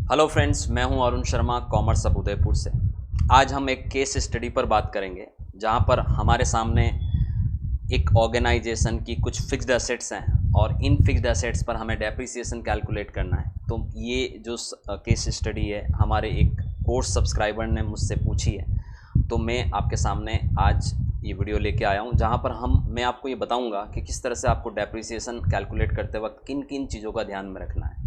Hello friends, मैं हूं Arun Sharma commerce अब उदयपुर से। आज हम एक केस स्टडी पर बात करेंगे जहां पर हमारे सामने एक ऑर्गेनाइजेशन की कुछ फिक्स्ड एसेट्स हैं और इन फिक्स्ड एसेट्स पर हमें डेप्रिसिएशन कैलकुलेट करना है। तो ये जो केस स्टडी है हमारे एक कोर्स सब्सक्राइबर ने मुझसे पूछी है, तो मैं आपके सामने आज ये वीडियो लेके आया हूँ जहाँ पर मैं आपको ये बताऊँगा कि किस तरह से आपको डेप्रिसिएशन कैलकुलेट करते वक्त किन किन चीज़ों का ध्यान में रखना है।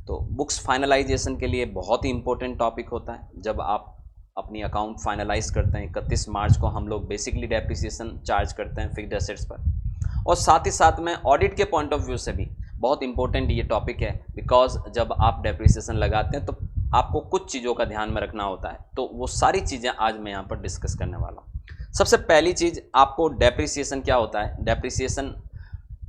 तो बुक्स फाइनलाइजेशन के लिए बहुत ही इंपॉर्टेंट टॉपिक होता है। जब आप अपनी अकाउंट फाइनलाइज करते हैं 31 मार्च को, हम लोग बेसिकली डेप्रिसिएशन चार्ज करते हैं फिक्स्ड एसेट्स पर। और साथ ही साथ में ऑडिट के पॉइंट ऑफ व्यू से भी बहुत इंपॉर्टेंट ये टॉपिक है, बिकॉज जब आप डेप्रिसिएशन लगाते हैं तो आपको कुछ चीज़ों का ध्यान में रखना होता है। तो वो सारी चीज़ें आज मैं यहाँ पर डिस्कस करने वाला हूँ। सबसे पहली चीज़, आपको डेप्रिसिएशन क्या होता है। डेप्रिसिएशन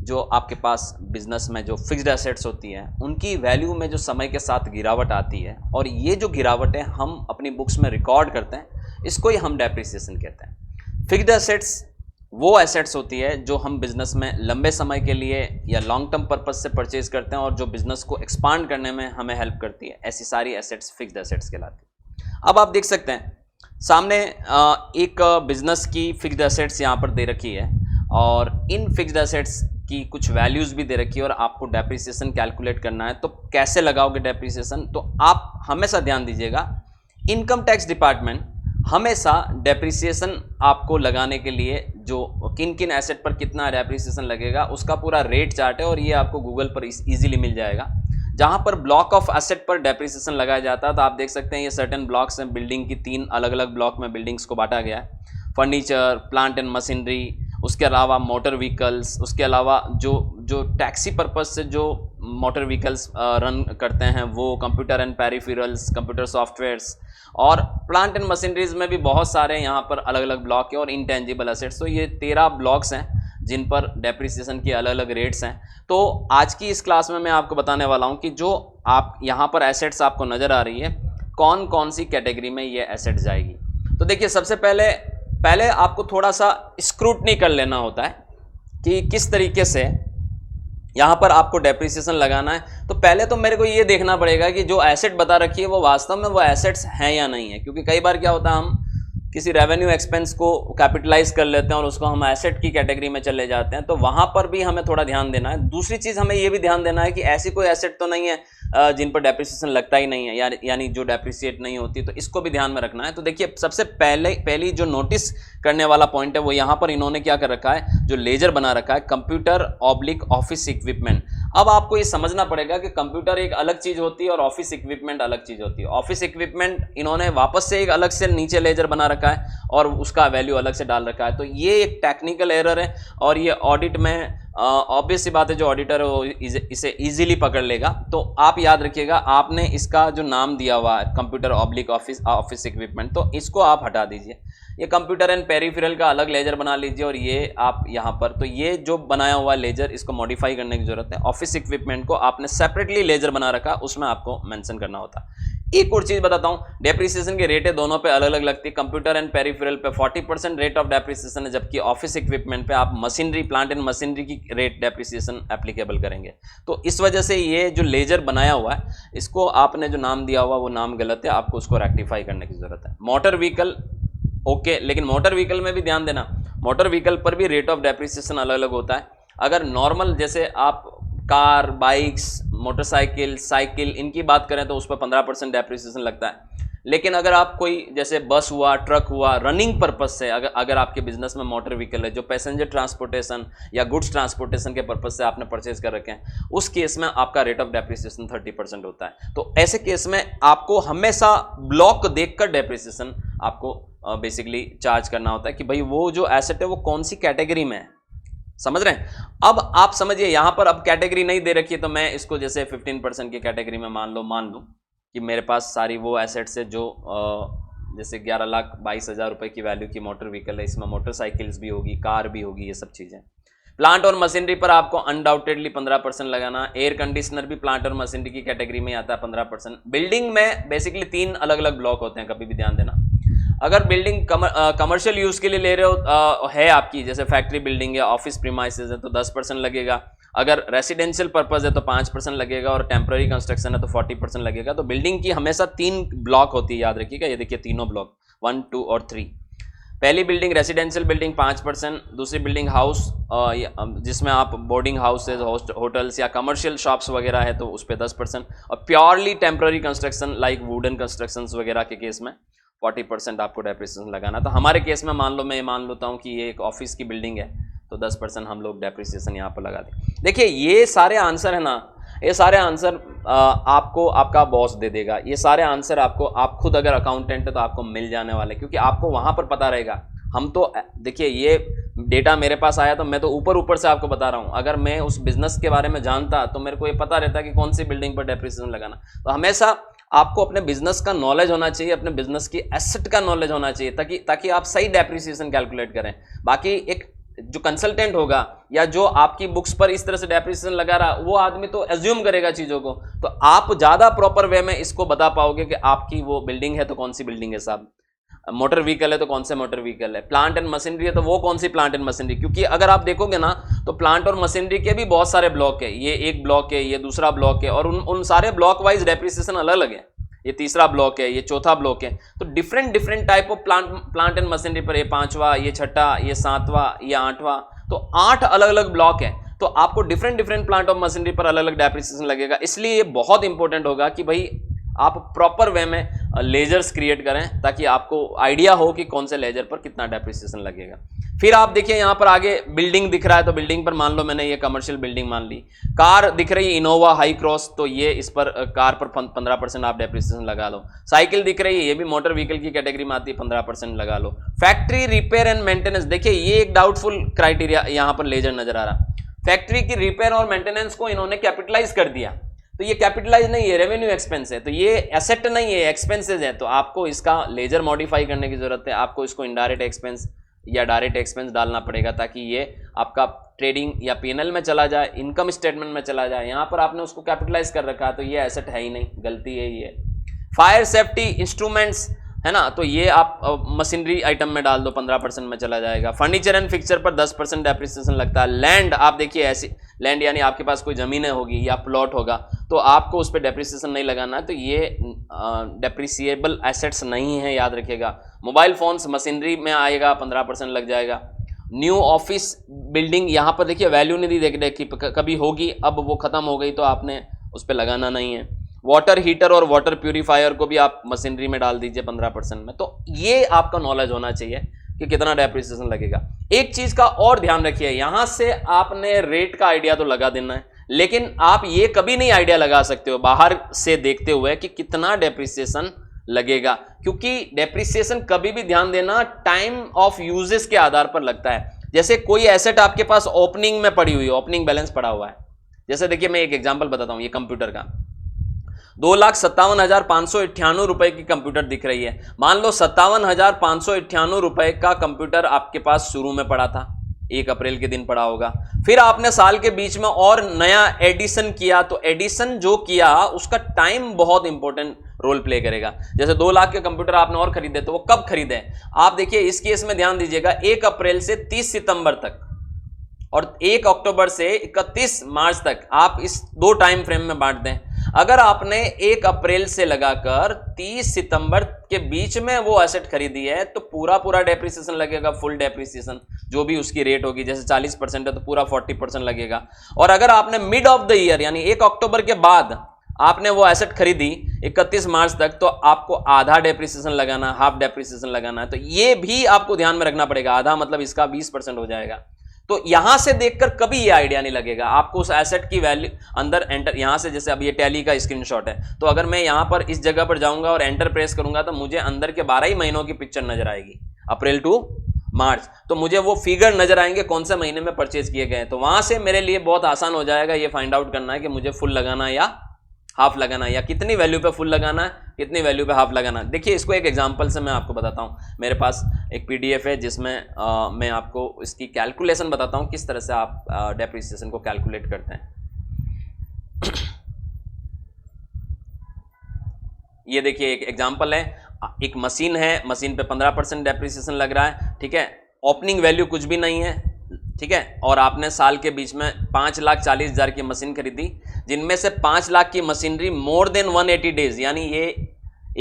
जो आपके पास बिजनेस में जो फिक्स्ड एसेट्स होती हैं उनकी वैल्यू में जो समय के साथ गिरावट आती है, और ये जो गिरावट है हम अपनी बुक्स में रिकॉर्ड करते हैं, इसको ही हम डेप्रिसिएशन कहते हैं। फिक्स्ड एसेट्स वो एसेट्स होती है जो हम बिजनेस में लंबे समय के लिए या लॉन्ग टर्म पर्पज से परचेज करते हैं और जो बिजनेस को एक्सपांड करने में हमें हेल्प करती है। ऐसी सारी एसेट्स फिक्स्ड एसेट्स कहलाती है। अब आप देख सकते हैं सामने एक बिजनेस की फिक्स्ड एसेट्स यहाँ पर दे रखी है और इन फिक्स्ड एसेट्स की कुछ वैल्यूज़ भी दे रखी है और आपको डेप्रिसिएशन कैलकुलेट करना है। तो कैसे लगाओगे डेप्रिसिएशन, तो आप हमेशा ध्यान दीजिएगा, इनकम टैक्स डिपार्टमेंट हमेशा डेप्रिसिएशन आपको लगाने के लिए जो किन किन एसेट पर कितना डेप्रिसिएशन लगेगा उसका पूरा रेट चार्ट है, और ये आपको गूगल पर इजीली मिल जाएगा। जहाँ पर ब्लॉक ऑफ एसेट पर डेप्रिसिएशन लगाया जाता है, तो आप देख सकते हैं ये सर्टेन ब्लॉक्स हैं। बिल्डिंग की 3 अलग अलग ब्लॉक में बिल्डिंग्स को बांटा गया है। फर्नीचर, प्लांट एंड मशीनरी, उसके अलावा मोटर व्हीकल्स, उसके अलावा जो टैक्सी पर्पज से जो मोटर व्हीकल्स रन करते हैं वो, computer and peripherals, computer softwares, और प्लांट एंड मशीनरीज में भी बहुत सारे यहाँ पर अलग अलग ब्लॉक है, और इंटेंजिबल एसेट्स। तो ये 13 ब्लॉक्स हैं जिन पर डेप्रिसिएशन की अलग अलग रेट्स हैं। तो आज की इस क्लास में मैं आपको बताने वाला हूँ कि जो आप यहाँ पर एसेट्स आपको नज़र आ रही है कौन कौन सी कैटेगरी में ये एसेट जाएगी। तो देखिए, सबसे पहले आपको थोड़ा सा स्क्रूटनी कर लेना होता है कि किस तरीके से यहाँ पर आपको डेप्रिसिएशन लगाना है। तो पहले तो मेरे को ये देखना पड़ेगा कि जो एसेट बता रखी है वो वास्तव में वो एसेट्स हैं या नहीं है, क्योंकि कई बार क्या होता है हम किसी रेवेन्यू एक्सपेंस को कैपिटलाइज कर लेते हैं और उसको हम एसेट की कैटेगरी में चले जाते हैं, तो वहाँ पर भी हमें थोड़ा ध्यान देना है। दूसरी चीज़ हमें ये भी ध्यान देना है कि ऐसी कोई एसेट तो नहीं है जिन पर डेप्रिसिएशन लगता ही नहीं है, यानी जो डेप्रिसिएट नहीं होती, तो इसको भी ध्यान में रखना है। तो देखिए, सबसे पहली जो नोटिस करने वाला पॉइंट है वो यहाँ पर इन्होंने क्या कर रखा है, जो लेजर बना रखा है, कंप्यूटर ऑब्लिक ऑफिस इक्विपमेंट। अब आपको ये समझना पड़ेगा कि कंप्यूटर एक अलग चीज़ होती है और ऑफिस इक्विपमेंट अलग चीज़ होती है। ऑफिस इक्विपमेंट इन्होंने वापस से एक अलग से नीचे लेजर बना रखा है और उसका वैल्यू अलग से डाल रखा है। तो ये एक टेक्निकल एरर है और ये ऑडिट में ऑब्वियस सी बात है, जो ऑडिटर है वो इसे इजीली पकड़ लेगा। तो आप याद रखिएगा, आपने इसका जो नाम दिया हुआ है कंप्यूटर ऑब्लिक ऑफिस इक्विपमेंट, तो इसको आप हटा दीजिए। ये कंप्यूटर एंड पेरिफेरल का अलग लेजर बना लीजिए और ये आप यहाँ पर, तो ये जो बनाया हुआ लेजर इसको मॉडिफाई करने की जरूरत है। ऑफिस इक्विपमेंट को आपने सेपरेटली लेजर बना रखा, उसमें आपको मेंशन करना होता है। एक और चीज बताता हूँ, डेप्रिसिएशन के रेट है दोनों पे अलग अलग लगती है। कंप्यूटर एंड पेरिफेरल पे 40% रेट ऑफ डेप्रिसिएशन है, जबकि ऑफिस इक्विपमेंट पे आप मशीनरी, प्लांट एंड मशीनरी की रेट डेप्रिसिएशन एप्लीकेबल करेंगे। तो इस वजह से ये जो लेजर बनाया हुआ है, इसको आपने जो नाम दिया हुआ वो नाम गलत है, आपको उसको रेक्टिफाई करने की जरूरत है। मोटर व्हीकल ओके, लेकिन मोटर व्हीकल में भी ध्यान देना, मोटर व्हीकल पर भी रेट ऑफ डेप्रिसिएशन अलग अलग होता है। अगर नॉर्मल जैसे आप कार, बाइक्स, मोटरसाइकिल, साइकिल, इनकी बात करें तो उस पर 15% डेप्रिसिएशन लगता है। लेकिन अगर आप कोई जैसे बस हुआ, ट्रक हुआ, रनिंग पर्पज से अगर आपके बिजनेस में मोटर व्हीकल है जो पैसेंजर ट्रांसपोर्टेशन या गुड्स ट्रांसपोर्टेशन के पर्पज से आपने परचेज कर रखे हैं, उस केस में आपका रेट ऑफ डेप्रिसिएशन 30% होता है। तो ऐसे केस में आपको हमेशा ब्लॉक देखकर डेप्रिसिएशन आपको बेसिकली चार्ज करना होता है कि भाई वो जो एसेट है वो कौन सी कैटेगरी में है। समझ रहे हैं? अब आप समझिए, यहां पर अब कैटेगरी नहीं दे रखी है, तो मैं इसको जैसे 15% की कैटेगरी में मान लूं कि मेरे पास सारी वो एसेट्स है जो जैसे 11,22,000 रुपए की वैल्यू की मोटर व्हीकल है, इसमें मोटरसाइकिल्स भी होगी, कार भी होगी, ये सब चीज़ें। प्लांट और मशीनरी पर आपको अनडाउटेडली 15% लगाना। एयर कंडीशनर भी प्लांट और मशीनरी की कैटेगरी में आता है, 15%। बिल्डिंग में बेसिकली 3 अलग अलग ब्लॉक होते हैं, कभी भी ध्यान देना। अगर बिल्डिंग कमर्शियल यूज़ के लिए ले रहे हो है आपकी, जैसे फैक्ट्री बिल्डिंग है, ऑफिस प्रीमाइसेस है, तो 10% लगेगा। अगर रेसिडेंशियल पर्पज है तो 5% लगेगा और टेम्पररी कंस्ट्रक्शन है तो 40% लगेगा। तो बिल्डिंग की हमेशा 3 ब्लॉक होती है, याद रखिएगा। ये देखिए तीनों ब्लॉक 1, 2 और 3। पहली बिल्डिंग रेसिडेंशियल बिल्डिंग 5%, दूसरी बिल्डिंग हाउस जिसमें आप बोर्डिंग हाउसेज, होटल्स या कमर्शियल शॉप्स वगैरह है तो उस पर 10%, और purely temporary construction like wooden constructions वगैरह के केस में 40% आपको डेप्रिसिएशन लगाना। तो हमारे केस में मान लो, मैं मान लेता हूँ कि ये एक ऑफिस की बिल्डिंग है तो 10% हम लोग डेप्रिसिएशन यहाँ पर लगा दें। देखिए ये सारे आंसर है ना, ये सारे आंसर आपको आपका बॉस दे देगा। ये सारे आंसर आपको, आप खुद अगर अकाउंटेंट है तो आपको मिल जाने वाले, क्योंकि आपको वहाँ पर पता रहेगा। हम तो देखिए ये डेटा मेरे पास आया तो मैं तो ऊपर ऊपर से आपको बता रहा हूँ। अगर मैं उस बिजनेस के बारे में जानता तो मेरे को ये पता रहता कि कौन सी बिल्डिंग पर डेप्रिसिएशन लगाना। तो हमेशा आपको अपने बिजनेस का नॉलेज होना चाहिए, अपने बिजनेस की एसेट का नॉलेज होना चाहिए, ताकि आप सही डेप्रिसिएशन कैलकुलेट करें। बाकी एक जो कंसल्टेंट होगा या जो आपकी बुक्स पर इस तरह से डेप्रिसिएशन लगा रहा, वो आदमी तो एज्यूम करेगा चीज़ों को। तो आप ज़्यादा प्रॉपर वे में इसको बता पाओगे कि आपकी वो बिल्डिंग है तो कौन सी बिल्डिंग है साहब, मोटर व्हीकल है तो कौन से मोटर व्हीकल है, प्लांट एंड मशीनरी है तो वो कौन सी प्लांट एंड मशीनरी। क्योंकि अगर आप देखोगे ना तो प्लांट और मशीनरी के भी बहुत सारे ब्लॉक है। ये एक ब्लॉक है, ये दूसरा ब्लॉक है, और उन सारे ब्लॉक वाइज डेप्रिसिएशन अलग अलग है। ये तीसरा ब्लॉक है, ये चौथा ब्लॉक है। तो different type of plant and machinery पर, ये 5वां, ये 6ठा, ये 7वां, ये 8वां, तो 8 अलग अलग ब्लॉक है। तो आपको डिफरेंट प्लांट ऑफ मशीनरी पर अलग अलग डेप्रिसिएशन लगेगा। इसलिए ये बहुत इंपॉर्टेंट होगा कि भाई आप प्रॉपर वे में लेजर्स क्रिएट करें, ताकि आपको आइडिया हो कि कौन से लेजर पर कितना डेप्रिसिएशन लगेगा। फिर आप देखिए यहाँ पर आगे बिल्डिंग दिख रहा है, तो बिल्डिंग पर मान लो मैंने ये कमर्शियल बिल्डिंग मान ली। कार दिख रही है इनोवा हाई क्रॉस, तो ये इस पर कार पर 15% आप डेप्रिसिएशन लगा लो। साइकिल दिख रही है, ये भी मोटर व्हीकल की कैटेगरी में आती है, 15% लगा लो। फैक्ट्री रिपेयर एंड मेंटेनेंस, देखिए ये एक डाउटफुल क्राइटेरिया यहाँ पर लेजर नजर आ रहा। फैक्ट्री की रिपेयर और मेंटेनेंस को इन्होंने कैपिटलाइज कर दिया, तो ये कैपिटलाइज नहीं है, रेवेन्यू एक्सपेंस है, तो ये एसेट नहीं है, एक्सपेंसेस है। तो आपको इसका लेजर मॉडिफाई करने की जरूरत है। आपको इसको इनडायरेक्ट एक्सपेंस या डायरेक्ट एक्सपेंस डालना पड़ेगा, ताकि ये आपका ट्रेडिंग या पीएनएल में चला जाए, इनकम स्टेटमेंट में चला जाए। यहाँ पर आपने उसको कैपिटलाइज कर रखा है, तो ये एसेट है ही नहीं, गलती है ये। फायर सेफ्टी इंस्ट्रूमेंट्स है ना, तो ये आप मशीनरी आइटम में डाल दो, 15% में चला जाएगा। फर्नीचर एंड फिक्सचर पर 10% डेप्रिसिएशन लगता है। लैंड, आप देखिए ऐसी लैंड यानी आपके पास कोई जमीनें होगी या प्लॉट होगा, तो आपको उस पर डेप्रिसिएशन नहीं लगाना है, तो ये डेप्रिसिएबल एसेट्स नहीं है, याद रखिएगा। मोबाइल फोन्स मशीनरी में आएगा, 15% लग जाएगा। न्यू ऑफिस बिल्डिंग, यहाँ पर देखिए वैल्यू नहीं दी, देखिए कभी होगी, अब वो खत्म हो गई तो आपने उस पर लगाना नहीं है। वाटर हीटर और वाटर प्यूरिफायर को भी आप मशीनरी में डाल दीजिए 15% में। तो ये आपका नॉलेज होना चाहिए कि कितना डेप्रिसिएशन लगेगा। एक चीज का और ध्यान रखिए, यहां से आपने रेट का आइडिया तो लगा देना है, लेकिन आप ये कभी नहीं आइडिया लगा सकते हो बाहर से देखते हुए कि कितना डेप्रिसिएशन लगेगा, क्योंकि डेप्रिसिएशन कभी भी ध्यान देना टाइम ऑफ यूजेस के आधार पर लगता है। जैसे कोई एसेट आपके पास ओपनिंग में पड़ी हुई है, ओपनिंग बैलेंस पड़ा हुआ है। जैसे देखिए मैं एक एग्जांपल बताता हूं, ये कंप्यूटर का 2,57,598 रुपए की कंप्यूटर दिख रही है। मान लो 57,598 रुपए का कंप्यूटर आपके पास शुरू में पड़ा था, 1 अप्रैल के दिन पड़ा होगा। फिर आपने साल के बीच में और नया एडिशन किया, तो एडिशन जो किया उसका टाइम बहुत इंपॉर्टेंट रोल प्ले करेगा। जैसे 2 लाख के कंप्यूटर आपने और खरीदे, तो वो कब खरीदे आप देखिए, इस केस में ध्यान दीजिएगा, 1 अप्रैल से 30 सितंबर तक और 1 अक्टूबर से 31 मार्च तक, आप इस 2 टाइम फ्रेम में बांट दें। अगर आपने 1 अप्रैल से लगाकर 30 सितंबर के बीच में वो एसेट खरीदी है, तो पूरा डेप्रिसिएशन लगेगा, फुल डेप्रिसिएशन जो भी उसकी रेट होगी। जैसे 40% है तो पूरा 40% लगेगा। और अगर आपने मिड ऑफ द ईयर यानी 1 अक्टूबर के बाद आपने वो एसेट खरीदी 31 मार्च तक, तो आपको आधा डेप्रिसिएशन लगाना, हाफ डेप्रिसिएशन लगाना है। तो ये भी आपको ध्यान में रखना पड़ेगा। आधा मतलब इसका 20% हो जाएगा। तो यहां से देखकर कभी ये आइडिया नहीं लगेगा आपको उस एसेट की वैल्यू अंदर एंटर, यहां से जैसे अब ये टैली का स्क्रीनशॉट है, तो अगर मैं यहां पर इस जगह पर जाऊंगा और एंटर प्रेस करूंगा, तो मुझे अंदर के 12 ही महीनों की पिक्चर नजर आएगी, अप्रैल टू मार्च। तो मुझे वो फिगर नजर आएंगे कौन से महीने में परचेज किए गए। तो वहां से मेरे लिए बहुत आसान हो जाएगा ये फाइंड आउट करना है कि मुझे फुल लगाना है या हाफ लगाना है, या कितनी वैल्यू पे फुल लगाना है, कितनी वैल्यू पे हाफ लगाना है। देखिए इसको एक एग्जांपल से मैं आपको बताता हूं। मेरे पास एक पीडीएफ है जिसमें मैं आपको इसकी कैलकुलेशन बताता हूं, किस तरह से आप डेप्रिसिएशन को कैलकुलेट करते हैं। ये देखिए एक एग्जांपल है, एक मशीन है, मशीन पे 15% डेप्रिसिएशन लग रहा है, ठीक है। ओपनिंग वैल्यू कुछ भी नहीं है, ठीक है, और आपने साल के बीच में 5,40,000 की मशीन खरीदी, जिनमें से 5 लाख की मशीनरी मोर देन 180 डेज, यानी ये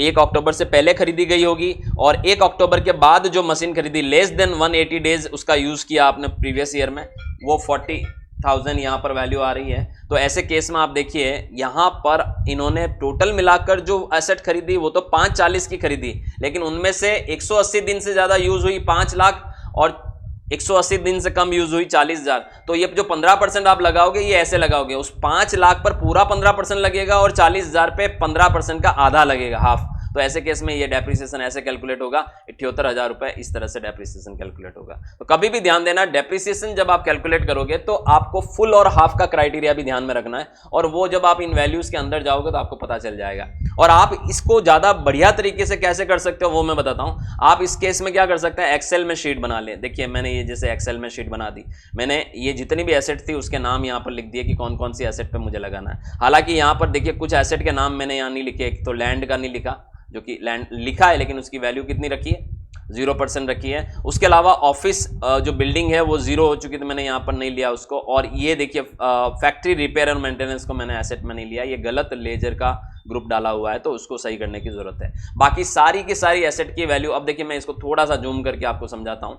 1 अक्टूबर से पहले खरीदी गई होगी, और 1 अक्टूबर के बाद जो मशीन खरीदी लेस देन 180 डेज उसका यूज किया आपने प्रीवियस ईयर में, वो 40,000 यहाँ पर वैल्यू आ रही है। तो ऐसे केस में आप देखिए यहाँ पर इन्होंने टोटल मिलाकर जो एसेट खरीदी वो तो 540 की खरीदी, लेकिन उनमें से 180 दिन से ज्यादा यूज हुई 5 लाख और 180 दिन से कम यूज हुई 40,000। तो ये जो 15% आप लगाओगे ये ऐसे लगाओगे, उस 5 लाख पर पूरा 15% लगेगा और 40,000 पे 15% का आधा लगेगा, हाफ। तो ऐसे केस में ये डेप्रिसिएशन ऐसे कैलकुलेट होगा, 78,000 रुपए इस तरह से डेप्रिसिएशन कैलकुलेट होगा। तो कभी भी ध्यान देना, डेप्रिसिएशन जब आप कैलकुलेट करोगे तो आपको फुल और हाफ का क्राइटेरिया भी ध्यान में रखना है, और वो जब आप इन वैल्यूज के अंदर जाओगे तो आपको पता चल जाएगा। और आप इसको ज्यादा बढ़िया तरीके से कैसे कर सकते हो वो मैं बताता हूं। आप इस केस में क्या कर सकते हैं, एक्सेल में शीट बना ले। देखिए मैंने ये जैसे एक्सेल में शीट बना दी, मैंने ये जितनी भी एसेट थी उसके नाम यहाँ पर लिख दिए कि कौन कौन सी एसेट पे मुझे लगाना है। हालांकि यहाँ पर देखिए कुछ एसेट के नाम मैंने यहाँ नहीं लिखे, एक तो लैंड का नहीं लिखा, जो कि लैंड लिखा है लेकिन उसकी वैल्यू कितनी रखी है, 0% रखी है। उसके अलावा ऑफिस जो बिल्डिंग है वो 0 हो चुकी, तो मैंने यहाँ पर नहीं लिया उसको। और ये देखिए फैक्ट्री रिपेयर और मेंटेनेंस को मैंने एसेट में नहीं लिया, ये गलत लेजर का ग्रुप डाला हुआ है, तो उसको सही करने की जरूरत है। बाकी सारी की सारी एसेट की वैल्यू, अब देखिए मैं इसको थोड़ा सा जूम करके आपको समझाता हूँ।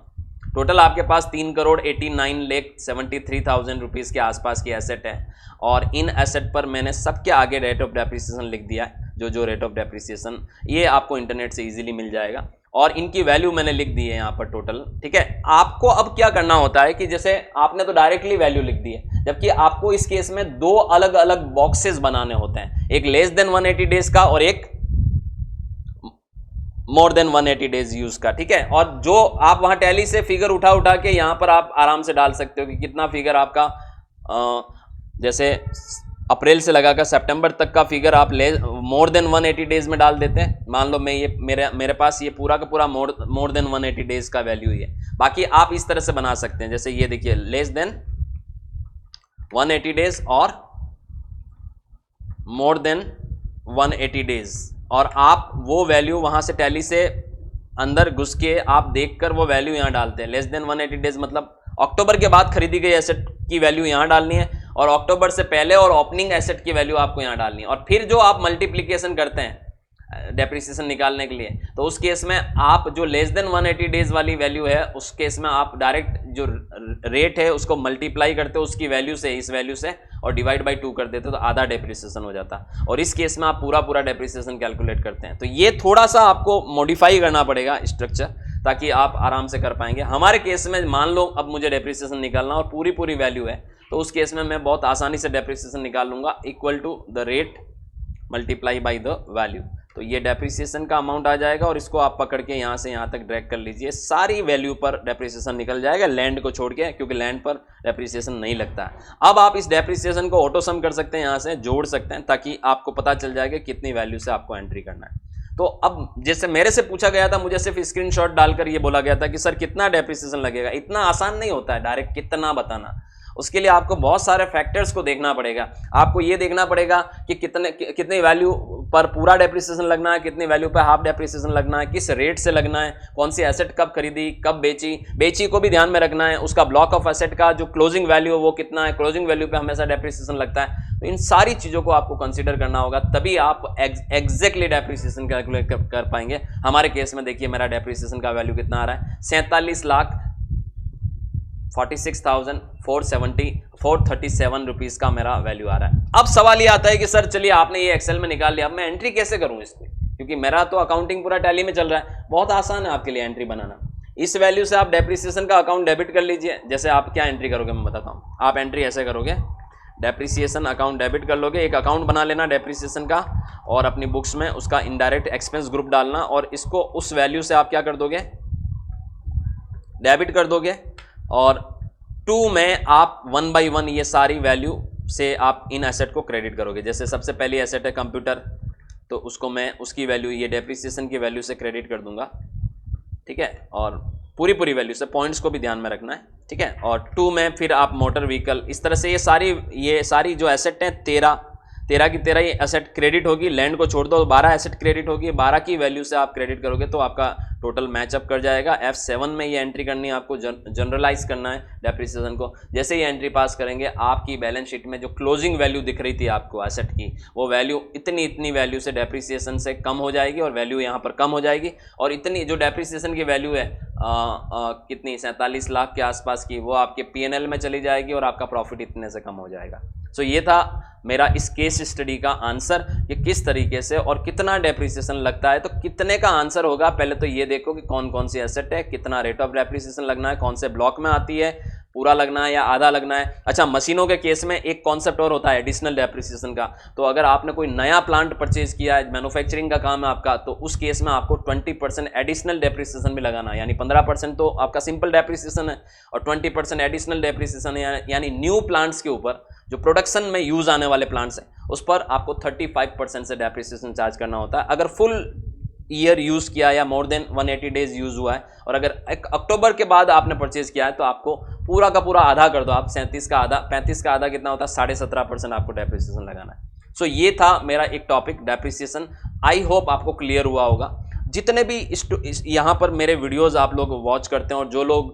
टोटल आपके पास 3,89,73,000 रुपीज़ के आसपास की एसेट है, और इन एसेट पर मैंने सबके आगे रेट ऑफ डेप्रिसिएशन लिख दिया है, जो रेट ऑफ डेप्रिसिएशन ये आपको इंटरनेट से इजीली मिल जाएगा, और इनकी वैल्यू मैंने लिख दी है यहाँ पर टोटल। ठीक है, आपको अब क्या करना होता है कि जैसे आपने तो डायरेक्टली वैल्यू लिख दी है, जबकि आपको इस केस में 2 अलग अलग बॉक्सेस बनाने होते हैं, एक लेस देन 180 डेज का और एक मोर देन 180 डेज यूज का। ठीक है, और जो आप वहां टैली से फिगर उठा के यहां पर आप आराम से डाल सकते हो कि कितना फिगर आपका जैसे अप्रैल से लगाकर सितंबर तक का फिगर आप मोर देन 180 डेज में डाल देते हैं। मान लो मैं ये मेरे पास ये पूरा का पूरा मोर देन 180 डेज का वैल्यू ही है। बाकी आप इस तरह से बना सकते हैं, जैसे ये देखिए लेस देन 180 डेज और मोर देन 180 डेज, और आप वो वैल्यू वहां से टैली से अंदर घुस के आप देखकर वो वैल्यू यहां डालते हैं। लेस देन 180 डेज मतलब अक्टूबर के बाद खरीदी गई एसेट की वैल्यू यहां डालनी है, और अक्टूबर से पहले और ओपनिंग एसेट की वैल्यू आपको यहां डालनी है। और फिर जो आप मल्टीप्लिकेशन करते हैं डेप्रिसिएशन निकालने के लिए, तो उस केस में आप जो लेस देन 180 डेज वाली वैल्यू है उस केस में आप डायरेक्ट जो रेट है उसको मल्टीप्लाई करते हो उसकी वैल्यू से, इस वैल्यू से, और डिवाइड बाई 2 कर देते हो, तो आधा डेप्रिसिएशन हो जाता। और इस केस में आप पूरा डेप्रिसिएशन कैलकुलेट करते हैं। तो ये थोड़ा सा आपको मॉडिफाई करना पड़ेगा स्ट्रक्चर, ताकि आप आराम से कर पाएंगे। हमारे केस में मान लो अब मुझे डेप्रिसिएशन निकालना और पूरी वैल्यू है, तो उस केस में मैं बहुत आसानी से डेप्रिसिएशन निकाल लूंगा, equal to the rate multiply by the value. तो ये डेप्रिसिएशन का अमाउंट आ जाएगा, और इसको आप पकड़ के यहाँ से यहाँ तक ड्रैग कर लीजिए, सारी वैल्यू पर डेप्रिसिएशन निकल जाएगा, लैंड को छोड़ के, क्योंकि लैंड पर डेप्रिसिएशन नहीं लगता है। अब आप इस डेप्रिसिएशन को ऑटो सम कर सकते हैं, यहाँ से जोड़ सकते हैं, ताकि आपको पता चल जाएगा कितनी वैल्यू से आपको एंट्री करना है। तो अब जैसे मेरे से पूछा गया था, मुझे सिर्फ स्क्रीनशॉट डालकर ये बोला गया था कि सर कितना डेप्रिसिएशन लगेगा। इतना आसान नहीं होता है डायरेक्ट कितना बताना, उसके लिए आपको बहुत सारे फैक्टर्स को देखना पड़ेगा। आपको ये देखना पड़ेगा कि कितने वैल्यू पर पूरा डेप्रिसिएशन लगना है, कितनी वैल्यू पर हाफ डेप्रिसिएशन लगना है, किस रेट से लगना है, कौन सी एसेट कब खरीदी कब बेची को भी ध्यान में रखना है, उसका ब्लॉक ऑफ एसेट का जो क्लोजिंग वैल्यू है वो कितना है, क्लोजिंग वैल्यू पे हमेशा डेप्रिसिएशन लगता है। तो इन सारी चीजों को आपको कंसीडर करना होगा, तभी आप एग्जैक्टली डेप्रिसिएशन कैलकुलेट कर पाएंगे। हमारे केस में देखिए मेरा डेप्रिसिएशन का वैल्यू कितना आ रहा है, 47,46,437 रुपीज का मेरा वैल्यू आ रहा है। अब सवाल ये आता है कि सर चलिए आपने ये एक्सेल में निकाल लिया, अब मैं एंट्री कैसे करूं इसमें, क्योंकि मेरा तो अकाउंटिंग पूरा टैली में चल रहा है। बहुत आसान है आपके लिए एंट्री बनाना। इस वैल्यू से आप डेप्रिसिएशन का अकाउंट डेबिट कर लीजिए। जैसे आप क्या एंट्री करोगे मैं बताता हूं। आप एंट्री ऐसे करोगे, डेप्रिसिएशन अकाउंट डेबिट कर लोगे, एक अकाउंट बना लेना डेप्रिसिएशन का, और अपनी बुक्स में उसका इनडायरेक्ट एक्सपेंस ग्रुप डालना, और इसको उस वैल्यू से आप क्या कर दोगे, डेबिट कर दोगे। और 2 में आप 1 बाई 1 ये सारी वैल्यू से आप इन एसेट को क्रेडिट करोगे। जैसे सबसे पहली एसेट है कंप्यूटर, तो उसको मैं उसकी वैल्यू ये डेप्रिसिएशन की वैल्यू से क्रेडिट कर दूंगा। ठीक है, और पूरी वैल्यू से, पॉइंट्स को भी ध्यान में रखना है। ठीक है, और 2 में फिर आप मोटर व्हीकल, इस तरह से ये सारी जो एसेट हैं 13 की 13 ही एसेट क्रेडिट होगी, लैंड को छोड़ दो 12 एसेट क्रेडिट होगी, 12 की वैल्यू से आप क्रेडिट करोगे तो आपका टोटल मैचअप कर जाएगा। F7 में ये एंट्री करनी है आपको, जनरलाइज करना है डेप्रिसिएशन को। जैसे ही एंट्री पास करेंगे आपकी बैलेंस शीट में जो क्लोजिंग वैल्यू दिख रही थी आपको एसेट की, वो वैल्यू इतनी वैल्यू से डेप्रिसिएशन से कम हो जाएगी और वैल्यू यहाँ पर कम हो जाएगी। और इतनी जो डेप्रिसिएशन की वैल्यू है कितनी 47 लाख के आसपास की, वो आपके P&L में चली जाएगी और आपका प्रॉफिट इतने से कम हो जाएगा। सो ये था मेरा इस केस स्टडी का आंसर कि किस तरीके से और कितना डेप्रिसिएशन लगता है। तो कितने का आंसर होगा, पहले तो ये देखो कि कौन कौन सी एसेट है, कितना रेट ऑफ डेप्रिसिएशन लगना है, कौन से ब्लॉक में आती है, पूरा लगना है या आधा लगना है। अच्छा, मशीनों के केस में एक कॉन्सेप्ट और होता है एडिशनल डेप्रिसिएशन का। तो अगर आपने कोई नया प्लांट परचेज किया है, मैन्युफैक्चरिंग का काम है आपका, तो उस केस में आपको 20% एडिशनल डेप्रिसिएशन भी लगाना है। यानी 15% तो आपका सिंपल डेप्रिसिएशन है और 20% एडिशनल डेप्रिसिएशन है। यानी न्यू प्लांट्स के ऊपर, जो प्रोडक्शन में यूज आने वाले प्लांट्स हैं, उस पर आपको 35% से डेप्रिसिएशन चार्ज करना होता है। अगर फुल ईयर यूज़ किया या मोर देन 180 डेज यूज़ हुआ है और अगर अक्टूबर के बाद आपने परचेज किया है तो आपको पूरा का पूरा आधा कर दो आप, 37 का आधा, 35 का आधा कितना होता है, 17.5% आपको डेप्रिसिएशन लगाना है। सो ये था मेरा एक टॉपिक डेप्रिसिएशन। आई होप आपको क्लियर हुआ होगा। जितने भी यहाँ पर मेरे वीडियोस आप लोग वॉच करते हैं और जो लोग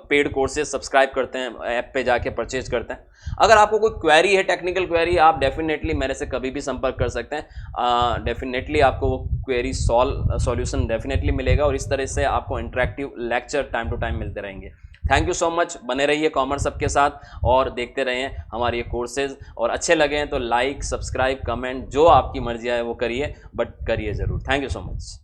पेड कोर्सेज सब्सक्राइब करते हैं, ऐप पे जाके परचेज करते हैं, अगर आपको कोई क्वेरी है, टेक्निकल क्वेरी, आप डेफिनेटली मेरे से कभी भी संपर्क कर सकते हैं। डेफिनेटली आपको वो क्वेरी सॉल्यूशन डेफिनेटली मिलेगा और इस तरह से आपको interactive lecture time to time मिलते रहेंगे। Thank you so much. बने रहिए कॉमर्स सब के साथ और देखते रहें हमारे ये कोर्सेज। और अच्छे लगे हैं तो लाइक, सब्सक्राइब, कमेंट, जो आपकी मर्जी है वो करिए, बट करिए ज़रूर। Thank you so much.